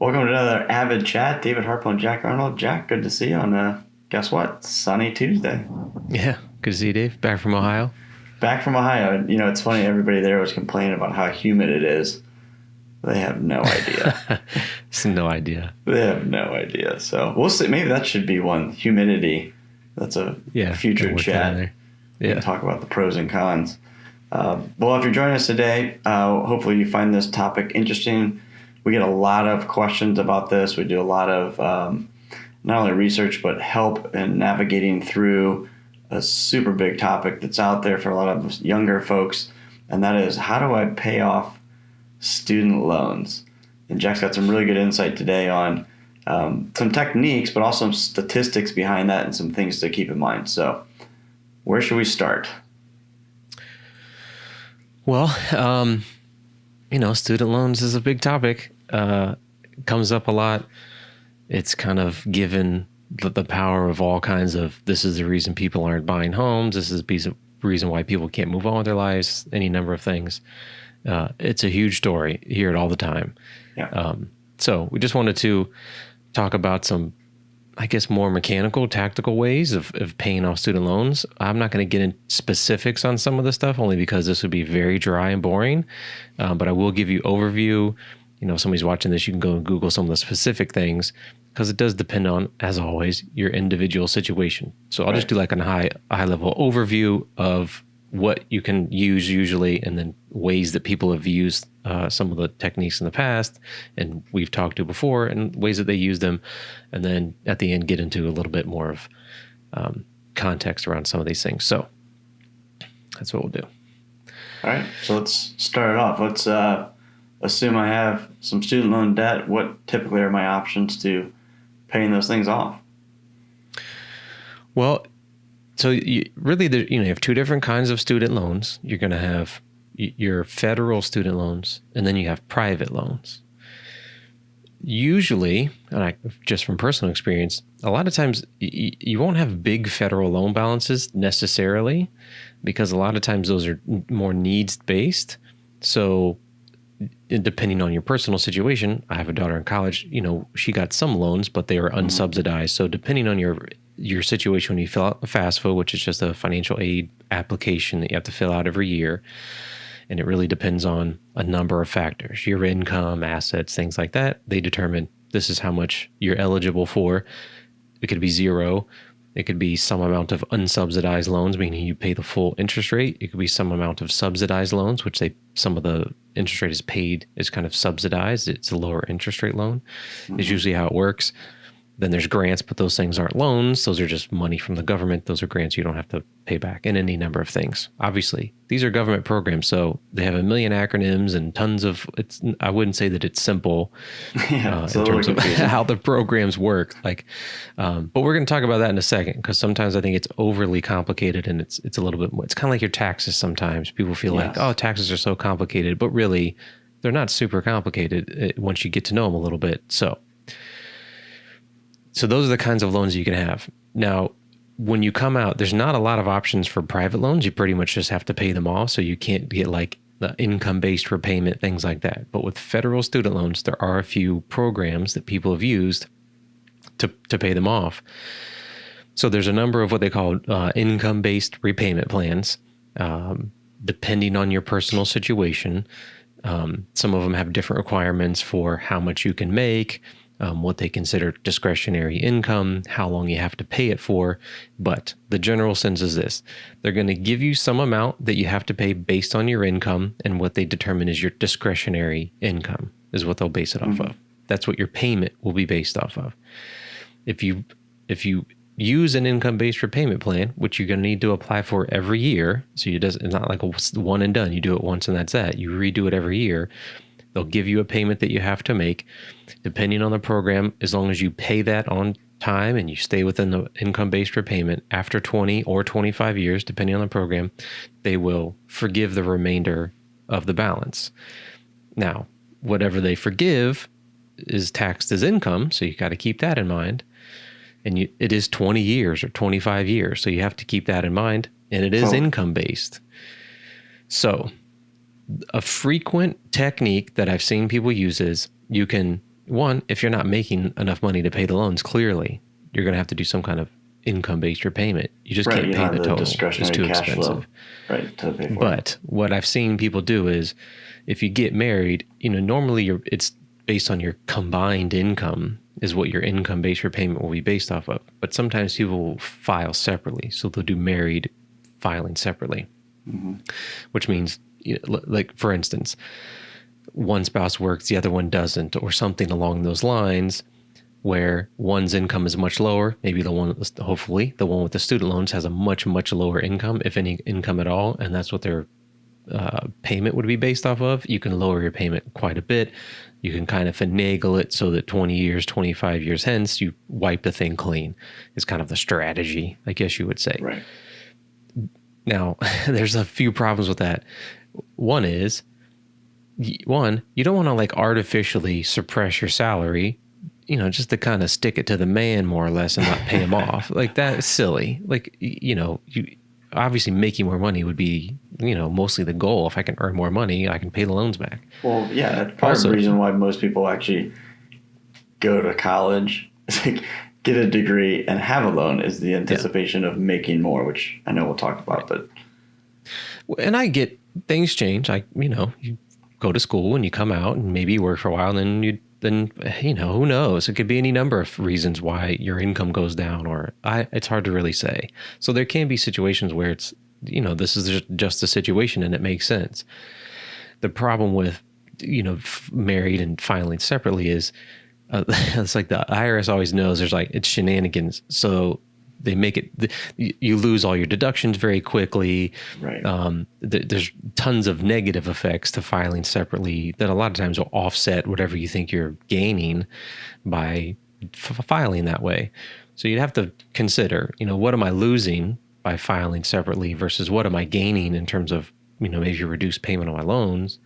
Welcome to another AVID chat. David Harpo and Jack Arnold. Jack, good to see you on, guess what? Sunny Tuesday. Yeah, good to see you, Dave. Back from Ohio. Back from Ohio. You know, it's funny, everybody there was complaining about how humid it is. They have no idea. No idea. They have no idea. So we'll see. Maybe that should be one. Humidity. That's a future chat. We can talk about the pros and cons. Well, if you're joining us today, hopefully you find this topic interesting. We get a lot of questions about this. We do a lot of not only research, but help in navigating through a super big topic that's out there for a lot of younger folks. And that is, how do I pay off student loans? And Jack's got some really good insight today on some techniques, but also some statistics behind that and some things to keep in mind. So where should we start? Well, student loans is a big topic. Comes up a lot. It's kind of given the power of all kinds of, this is the reason people aren't buying homes. This is the reason why people can't move on with their lives, any number of things. It's a huge story. You hear it all the time. Yeah. So we just wanted to talk about some, I guess, more mechanical, tactical ways of paying off student loans. I'm not going to get into specifics on some of this stuff, only because this would be very dry and boring. But I will give you overview. If somebody's watching this, you can go and Google some of the specific things, because it does depend on, as always, your individual situation. So I'll just do like a high level overview of what you can use usually, and then ways that people have used some of the techniques in the past and we've talked to before, and ways that they use them. And then at the end, get into a little bit more of context around some of these things. So that's what we'll do. All right. So let's start it off. Let's assume I have some student loan debt. What typically are my options to paying those things off? Well, so you have two different kinds of student loans. You're going to have your federal student loans, and then you have private loans. Usually, and just from personal experience, a lot of times you won't have big federal loan balances necessarily, because a lot of times those are more needs-based. So depending on your personal situation, I have a daughter in college, she got some loans, but they were unsubsidized. So depending on your situation, when you fill out a FAFSA, which is just a financial aid application that you have to fill out every year, and it really depends on a number of factors, your income, assets, things like that. They determine this is how much you're eligible for. It could be zero. It could be some amount of unsubsidized loans, meaning you pay the full interest rate. It could be some amount of subsidized loans, which some of the interest rate is paid, is kind of subsidized. It's a lower interest rate loan. Is usually how it works. Then there's grants, but those things aren't loans. Those are just money from the government. Those are grants you don't have to pay back, and any number of things. Obviously, these are government programs, so they have a million acronyms and tons of. I wouldn't say that it's simple in terms of how the programs work. But we're going to talk about that in a second, because sometimes I think it's overly complicated, and it's a little bit more. It's kind of like your taxes. Sometimes people feel like, oh, taxes are so complicated, but really, they're not super complicated once you get to know them a little bit. So those are the kinds of loans you can have. Now, when you come out, there's not a lot of options for private loans. You pretty much just have to pay them off. So you can't get like the income-based repayment, things like that. But with federal student loans, there are a few programs that people have used to pay them off. So there's a number of what they call income-based repayment plans, depending on your personal situation. Some of them have different requirements for how much you can make, what they consider discretionary income, how long you have to pay it for. But the general sense is this: they're going to give you some amount that you have to pay based on your income, and what they determine is your discretionary income is what they'll base it off of. That's what your payment will be based off of. If you use an income-based repayment plan, which you're going to need to apply for every year, so it's not like a one and done. You do it once and that's that. You redo it every year. They'll give you a payment that you have to make, depending on the program. As long as you pay that on time and you stay within the income-based repayment, after 20 or 25 years, depending on the program, they will forgive the remainder of the balance. Now, whatever they forgive is taxed as income, so you got to keep that in mind. And it is 20 years or 25 years, so you have to keep that in mind. And it is income-based. So a frequent technique that I've seen people use is you can one, if you're not making enough money to pay the loans, clearly you're going to have to do some kind of income-based repayment. You just can't pay the total. It's too expensive. Right, to pay for but what I've seen people do is, if you get married, normally it's based on your combined income is what your income-based repayment will be based off of. But sometimes people will file separately, so they'll do married filing separately, which means, like for instance, one spouse works, the other one doesn't, or something along those lines, where one's income is much lower. Maybe hopefully the one with the student loans has a much, much lower income, if any income at all, and that's what their payment would be based off of. You can lower your payment quite a bit. You can kind of finagle it so that 20 years, 25 years hence, you wipe the thing clean. It's kind of the strategy, I guess you would say. Right. Now, there's a few problems with that. One, you don't want to like artificially suppress your salary, just to kind of stick it to the man more or less and not pay him off. Like, that's silly. Like, you obviously making more money would be, mostly the goal. If I can earn more money, I can pay the loans back. Well, yeah, that's part of the reason why most people actually go to college, like get a degree and have a loan, is the anticipation of making more, which I know we'll talk about, but. And I get things change. You go to school and you come out and maybe you work for a while, and then who knows? It could be any number of reasons why your income goes down, or it's hard to really say. So there can be situations where it's, this is just a situation and it makes sense. The problem with, married and filing separately is, it's like the IRS always knows it's shenanigans. So they make it, you lose all your deductions very quickly. Right. There's tons of negative effects to filing separately that a lot of times will offset whatever you think you're gaining by filing that way. So you'd have to consider, what am I losing by filing separately versus what am I gaining in terms of, maybe reduced payment on my loans.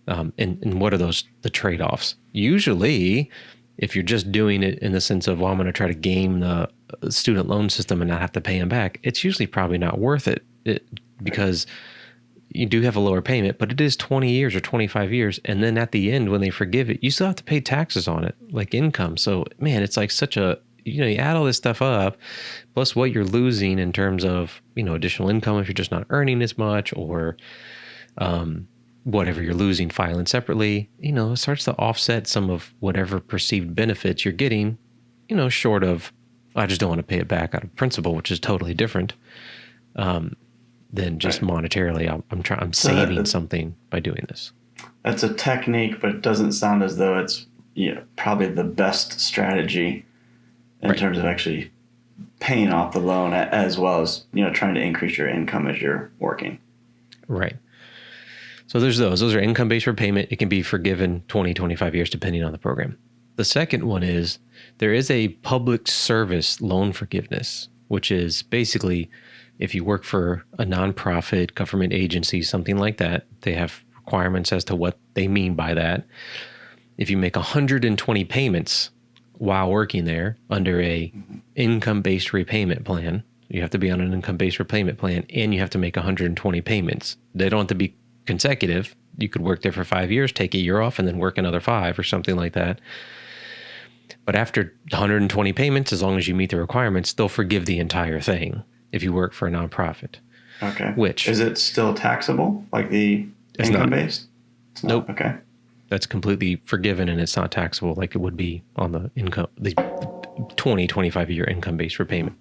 And what are the trade-offs? Usually, if you're just doing it in the sense of, well, I'm going to try to game the student loan system and not have to pay them back, it's usually probably not worth it, because you do have a lower payment, but it is 20 years or 25 years. And then at the end, when they forgive it, you still have to pay taxes on it, like income. So, man, it's like such a, you add all this stuff up, plus what you're losing in terms of, additional income if you're just not earning as much, or whatever you're losing filing separately, it starts to offset some of whatever perceived benefits you're getting, short of, I just don't want to pay it back out of principle, which is totally different than just monetarily. I'm saving something by doing this. That's a technique, but it doesn't sound as though it's probably the best strategy in terms of actually paying off the loan, as well as trying to increase your income as you're working. Right. So there's those are income-based repayment. It can be forgiven 20, 25 years, depending on the program. The second one is there is a public service loan forgiveness, which is basically if you work for a nonprofit, government agency, something like that, they have requirements as to what they mean by that. If you make 120 payments while working there under a income-based repayment plan, you have to be on an income-based repayment plan, and you have to make 120 payments. They don't have to be consecutive. You could work there for 5 years, take a year off, and then work another 5 or something like that. But after 120 payments, as long as you meet the requirements, they'll forgive the entire thing if you work for a nonprofit. Okay. Which is it still taxable, like the income-based? It's not. Nope. Okay. That's completely forgiven, and it's not taxable like it would be on the 20, 25-year income-based repayment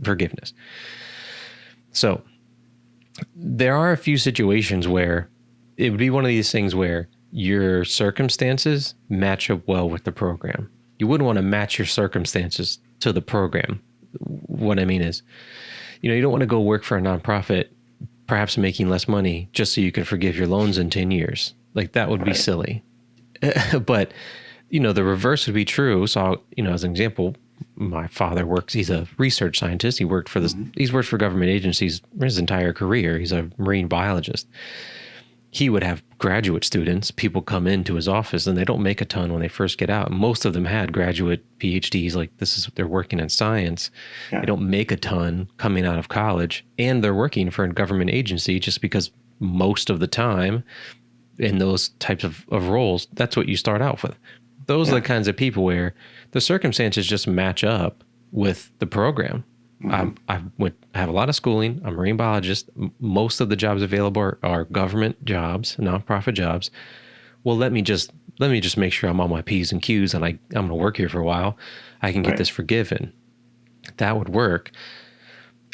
forgiveness. So there are a few situations where it would be one of these things where your circumstances match up well with the program. You wouldn't want to match your circumstances to the program. What I mean is, you don't want to go work for a nonprofit, perhaps making less money just so you can forgive your loans in 10 years. Like, that would be silly. But, the reverse would be true. So, as an example, my father he's a research scientist. He worked for he's worked for government agencies his entire career. He's a marine biologist. He would have graduate students, people come into his office, and they don't make a ton when they first get out. Most of them had graduate PhDs, like they're working in science. Yeah. They don't make a ton coming out of college, and they're working for a government agency just because most of the time in those types of roles, that's what you start out with. those are the kinds of people where the circumstances just match up with the program. I have a lot of schooling. I'm a marine biologist. Most of the jobs available are government jobs, nonprofit jobs. Well, let me just make sure I'm on my P's and Q's and I'm going to work here for a while. I can get this forgiven. That would work.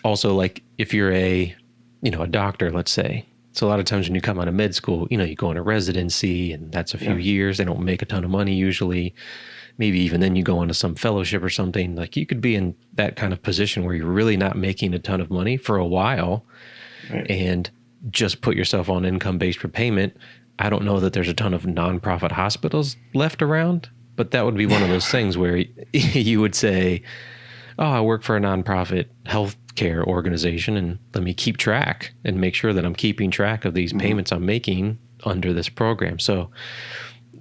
Also, like if you're a doctor, let's say. So a lot of times when you come out of med school, you go into residency and that's a few years. They don't make a ton of money usually. Maybe even then you go into some fellowship or something. Like you could be in that kind of position where you're really not making a ton of money for a while and just put yourself on income-based repayment. I don't know that there's a ton of nonprofit hospitals left around, but that would be one of those things where you would say, oh, I work for a nonprofit healthcare organization and let me keep track and make sure that I'm keeping track of these payments I'm making under this program. So,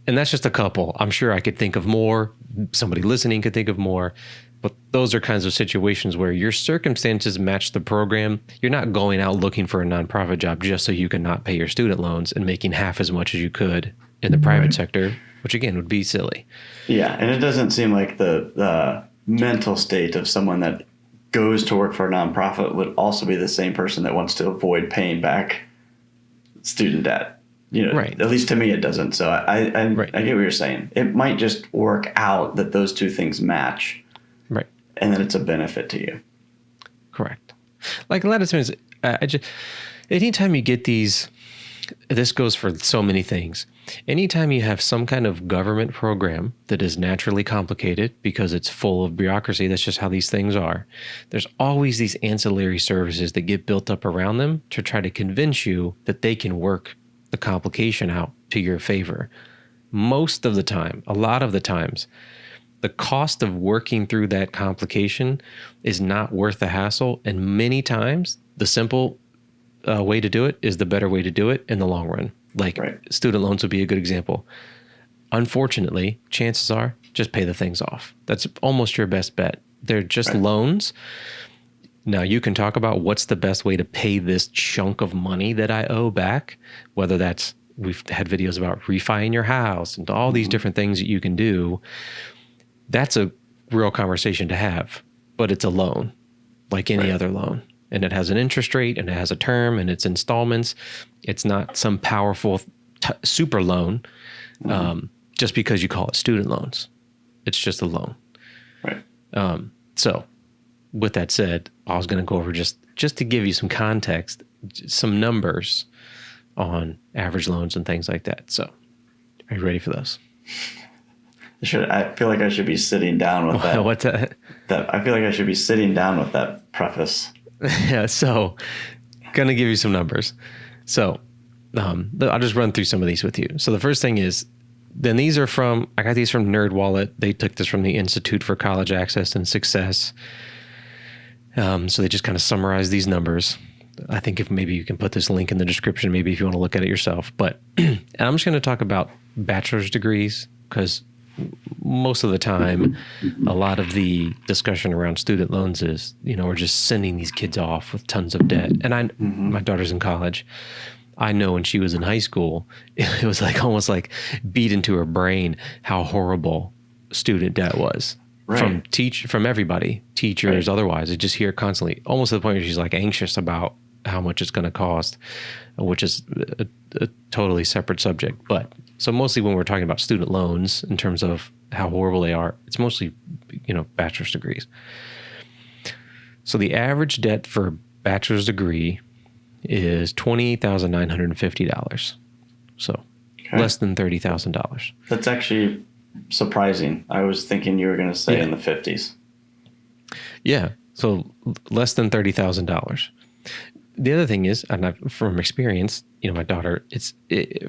and that's just a couple. I'm sure I could think of more. Somebody listening could think of more, but those are kinds of situations where your circumstances match the program. You're not going out looking for a nonprofit job just so you can not pay your student loans and making half as much as you could in the private sector, which again would be silly. Yeah. And it doesn't seem like the mental state of someone that goes to work for a nonprofit would also be the same person that wants to avoid paying back student debt. At least to me, it doesn't. So I get what you're saying. It might just work out that those two things match. Right. And then it's a benefit to you. Correct. Like a lot of times, anytime you get these, this goes for so many things. Anytime you have some kind of government program that is naturally complicated because it's full of bureaucracy, that's just how these things are. There's always these ancillary services that get built up around them to try to convince you that they can work the complication out to your favor. Most of the time, a lot of the times, the cost of working through that complication is not worth the hassle. And many times, the simple way to do it is the better way to do it in the long run. Like student loans would be a good example. Unfortunately, chances are just pay the things off. That's almost your best bet. They're just loans. Now, you can talk about what's the best way to pay this chunk of money that I owe back, whether that's, we've had videos about refining your house and all these different things that you can do. That's a real conversation to have, but it's a loan like any other loan. And it has an interest rate and it has a term and it's installments. It's not some powerful super loan just because you call it student loans. It's just a loan. Right. So with that said, I was going to go over just to give you some context, some numbers on average loans and things like that. So are you ready for those? I feel like I should be sitting down with that. What's that? I feel like I should be sitting down with that preface. Yeah. So going to give you some numbers. So I'll just run through some of these with you. So the first thing is, then these are I got these from NerdWallet. They took this from the Institute for College Access and Success. So they just kind of summarize these numbers. I think if maybe you can put this link in the description, maybe if you want to look at it yourself. But I'm just going to talk about bachelor's degrees because most of the time, a lot of the discussion around student loans is, we're just sending these kids off with tons of debt. And my daughter's in college. I know when she was in high school, it was like almost like beat into her brain how horrible student debt was. Right. From everybody, teachers, otherwise. I just hear it constantly, almost to the point where she's like anxious about how much it's going to cost, which is a totally separate subject. But so mostly when we're talking about student loans in terms of how horrible they are, it's mostly, bachelor's degrees. So the average debt for a bachelor's degree is $28,950. So less than $30,000. That's actually surprising. I was thinking you were going to say in the 50s. Yeah. So less than $30,000. The other thing is, and from experience, my daughter,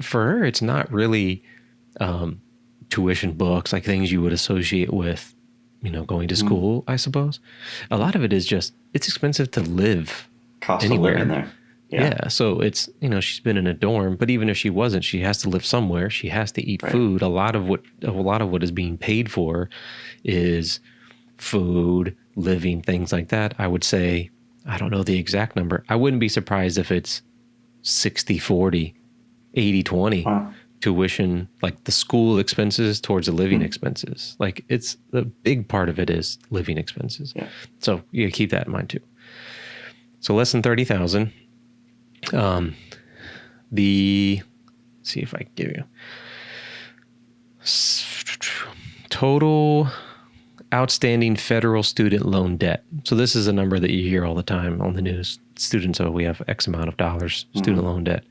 for her, it's not really tuition books, like things you would associate with, going to school, I suppose. A lot of it is just, it's expensive to live cost anywhere. Of living there. Yeah. So it's, she's been in a dorm, but even if she wasn't, she has to live somewhere. She has to eat food. A lot of what is being paid for is food, living, things like that. I would say, I don't know the exact number. I wouldn't be surprised if it's 60-40, 80-20. tuition, like the school expenses towards the living expenses. Like it's the big part of it is living expenses. Yeah. So you gotta keep that in mind too. So less than 30,000. See if I can give you total outstanding federal student loan debt. So this is a number that you hear all the time on the news. Students, we have X amount of dollars student loan debt.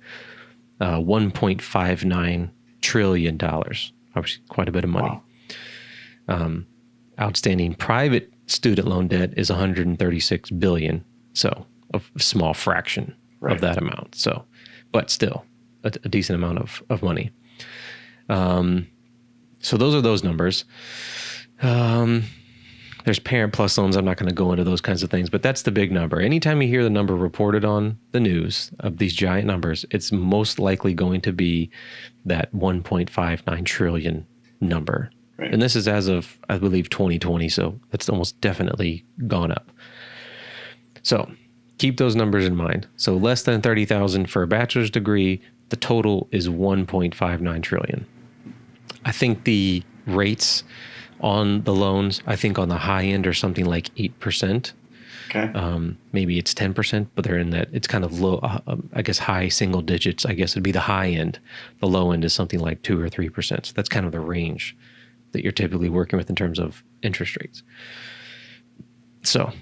$1.59 trillion, obviously quite a bit of money. Wow. Outstanding private student loan debt is 136 billion. So a small fraction of that amount. So, but still a decent amount of money. So those are those numbers. There's Parent Plus loans. I'm not going to go into those kinds of things, but that's the big number. Anytime you hear the number reported on the news of these giant numbers, it's most likely going to be that 1.59 trillion number. Right. And this is as of, I believe, 2020. So that's almost definitely gone up. So keep those numbers in mind. So less than 30,000 for a bachelor's degree. The total is 1.59 trillion. I think the rates on the loans, I think on the high end are something like 8%. Okay. Maybe it's 10%, but they're in that, it's kind of low, I guess high single digits, I guess it'd be the high end. The low end is something like 2 or 3%. So that's kind of the range that you're typically working with in terms of interest rates. So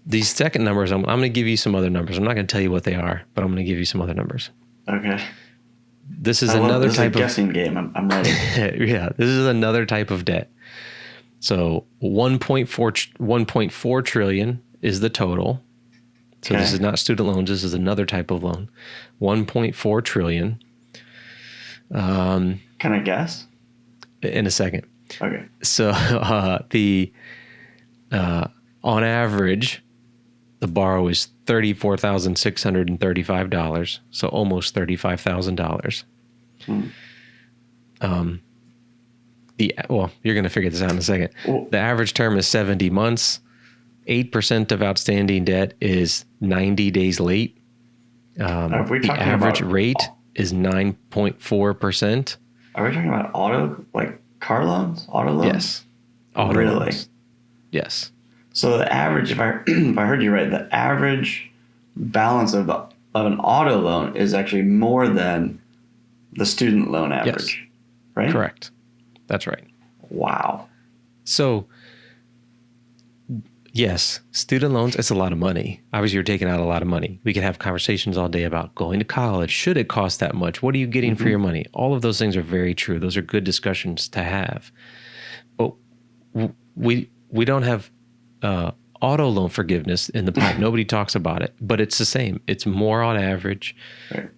these second numbers, I'm going to give you some other numbers. I'm not going to tell you what they are, but I'm going to give you some other numbers. Okay. This is another type of guessing game. I'm ready. Yeah, this is another type of debt. So 1.4 trillion is the total. So This is not student loans. This is another type of loan. 1.4 trillion. Can I guess? In a second. Okay. So on average, the borrow is $34,635. So almost $35,000. You're going to figure this out in a second. The average term is 70 months. 8% of outstanding debt is 90 days late. The average rate is 9.4%. Are we talking about car loans? Auto loans? Yes. Auto loans. Yes. So the average, if I heard you right, the average balance of an auto loan is actually more than the student loan average, yes. Right? Correct. That's right. Wow. So, yes, student loans, it's a lot of money. Obviously, you're taking out a lot of money. We can have conversations all day about going to college. Should it cost that much? What are you getting for your money? All of those things are very true. Those are good discussions to have. But we don't have auto loan forgiveness in the pipe. Nobody talks about it, but it's the same. It's more on average. Right.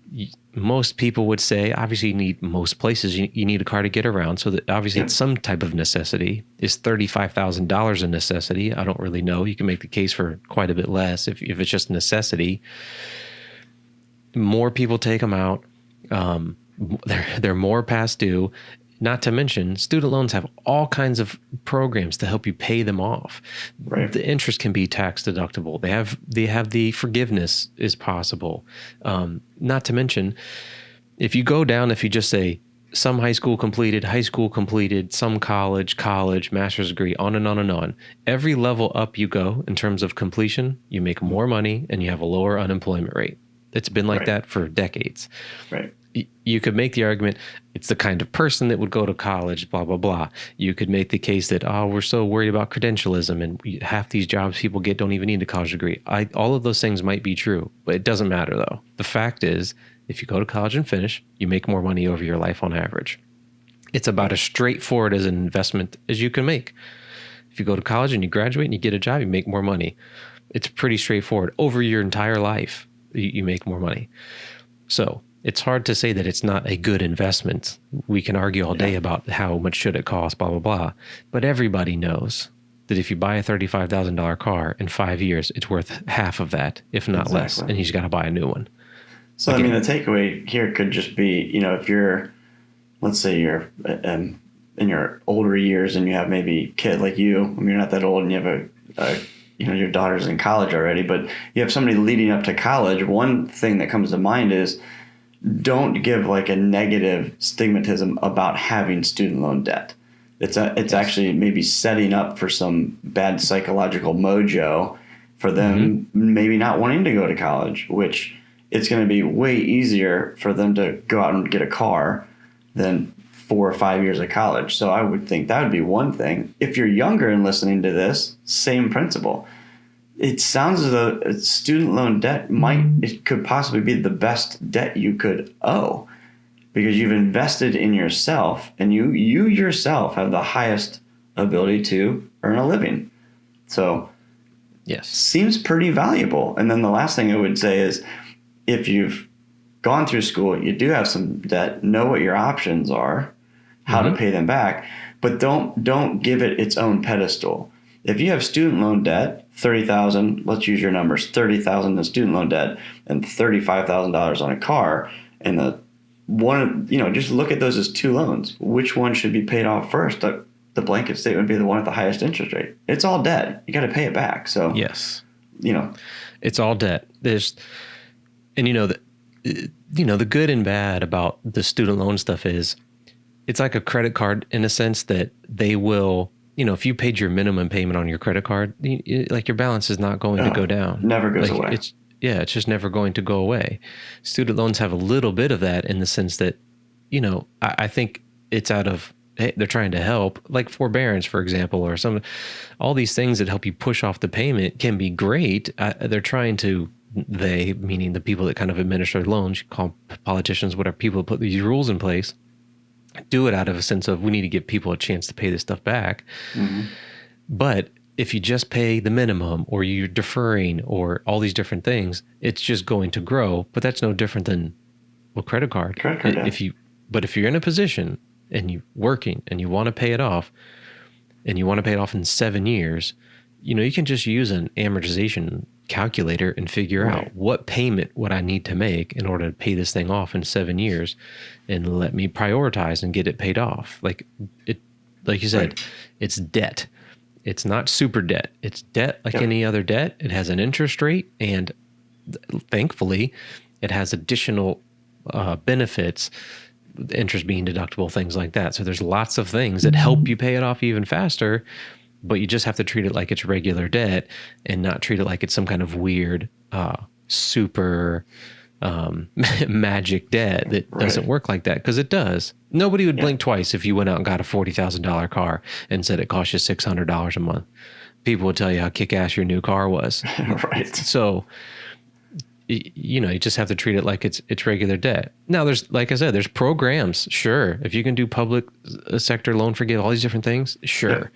Most people would say, obviously, you need most places, you need a car to get around. So that obviously it's some type of necessity. Is $35,000 a necessity? I don't really know. You can make the case for quite a bit less if it's just necessity. More people take them out. They're more past due. Not to mention, student loans have all kinds of programs to help you pay them off. Right. The interest can be tax deductible. They have the forgiveness is possible. Not to mention, if you just say some high school completed, some college, master's degree, on and on and on. Every level up you go in terms of completion, you make more money and you have a lower unemployment rate. It's been like that for decades. Right. You could make the argument it's the kind of person that would go to college, blah, blah, blah. You could make the case that, we're so worried about credentialism and half these jobs people get don't even need a college degree. All of those things might be true, but it doesn't matter though. The fact is, if you go to college and finish, you make more money over your life on average. It's about as straightforward as an investment as you can make. If you go to college and you graduate and you get a job, you make more money. It's pretty straightforward. Over your entire life, you make more money. So it's hard to say that it's not a good investment. We can argue all day about how much should it cost, blah, blah, blah. But everybody knows that if you buy a $35,000 car in 5 years, it's worth half of that, if not less, and you just got to buy a new one. So, the takeaway here could just be, if you're, let's say you're in your older years and you have maybe a kid like you, you're not that old and you have your daughter's in college already, but you have somebody leading up to college. One thing that comes to mind is, don't give like a negative stigmatism about having student loan debt. It's actually maybe setting up for some bad psychological mojo for them maybe not wanting to go to college, which it's going to be way easier for them to go out and get a car than 4 or 5 years of college. So I would think that would be one thing. If you're younger and listening to this, same principle. It sounds as though student loan debt it could possibly be the best debt you could owe, because you've invested in yourself, and you yourself have the highest ability to earn a living. So yes, seems pretty valuable. And then the last thing I would say is, if you've gone through school, you do have some debt, know what your options are, how to pay them back, but don't give it its own pedestal. If you have student loan debt, $30,000, let's use your numbers, $30,000 in student loan debt and $35,000 on a car, and just look at those as two loans. Which one should be paid off first? The blanket statement would be the one at the highest interest rate. It's all debt. You got to pay it back. So yes, it's all debt. The good and bad about the student loan stuff is it's like a credit card in a sense that they will. If you paid your minimum payment on your credit card, like your balance is not going to go down. Never goes away. It's just never going to go away. Student loans have a little bit of that in the sense that, I think it's out of, hey, they're trying to help, like forbearance, for example, or all these things that help you push off the payment can be great. They're trying to, meaning the people that kind of administer loans, you call politicians, whatever, people that put these rules in place, do it out of a sense of we need to give people a chance to pay this stuff back. But if you just pay the minimum, or you're deferring, or all these different things, it's just going to grow. But that's no different than credit card. But if you're in a position and you're working and you want to pay it off, and you want to pay it off in 7 years, you can just use an amortization calculator and figure out what payment would I need to make in order to pay this thing off in 7 years, and let me prioritize and get it paid off. Like you said, it's debt. It's not super debt. It's debt like any other debt. It has an interest rate, and thankfully it has additional benefits, interest being deductible, things like that. So there's lots of things that help you pay it off even faster. But you just have to treat it like it's regular debt, and not treat it like it's some kind of weird, super magic debt that doesn't work like that, because it does. Nobody would blink twice if you went out and got a $40,000 car and said it cost you $600 a month. People would tell you how kick-ass your new car was. Right. So, you just have to treat it like it's regular debt. Now, like I said, there's programs. Sure. If you can do public sector loan forgive, all these different things, sure. Yeah.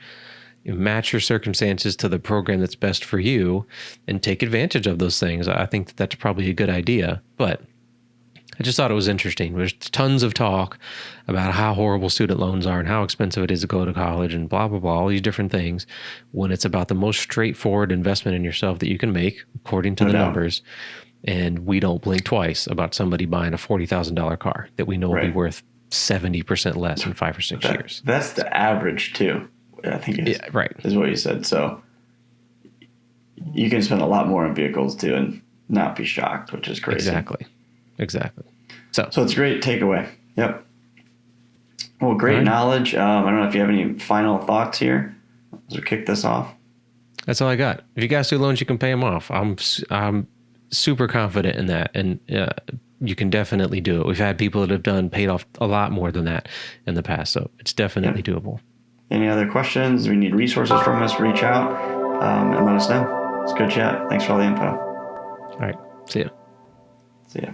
You match your circumstances to the program that's best for you and take advantage of those things. I think that's probably a good idea. But I just thought it was interesting. There's tons of talk about how horrible student loans are and how expensive it is to go to college and blah, blah, blah, all these different things, when it's about the most straightforward investment in yourself that you can make according to the numbers. And we don't blink twice about somebody buying a $40,000 car that we know will be worth 70% less in 5 or 6 years. That's the average too. I think is what you said. So you can spend a lot more on vehicles too and not be shocked, which is crazy. Exactly. So it's a great takeaway. Yep. Well, great knowledge. I don't know if you have any final thoughts here as we kick this off. That's all I got. If you guys do loans, you can pay them off. I'm super confident in that, and you can definitely do it. We've had people that have paid off a lot more than that in the past, so it's definitely doable. Any other questions? We need resources from us, reach out and let us know. It's a good chat. Thanks for all the info. All right. See ya.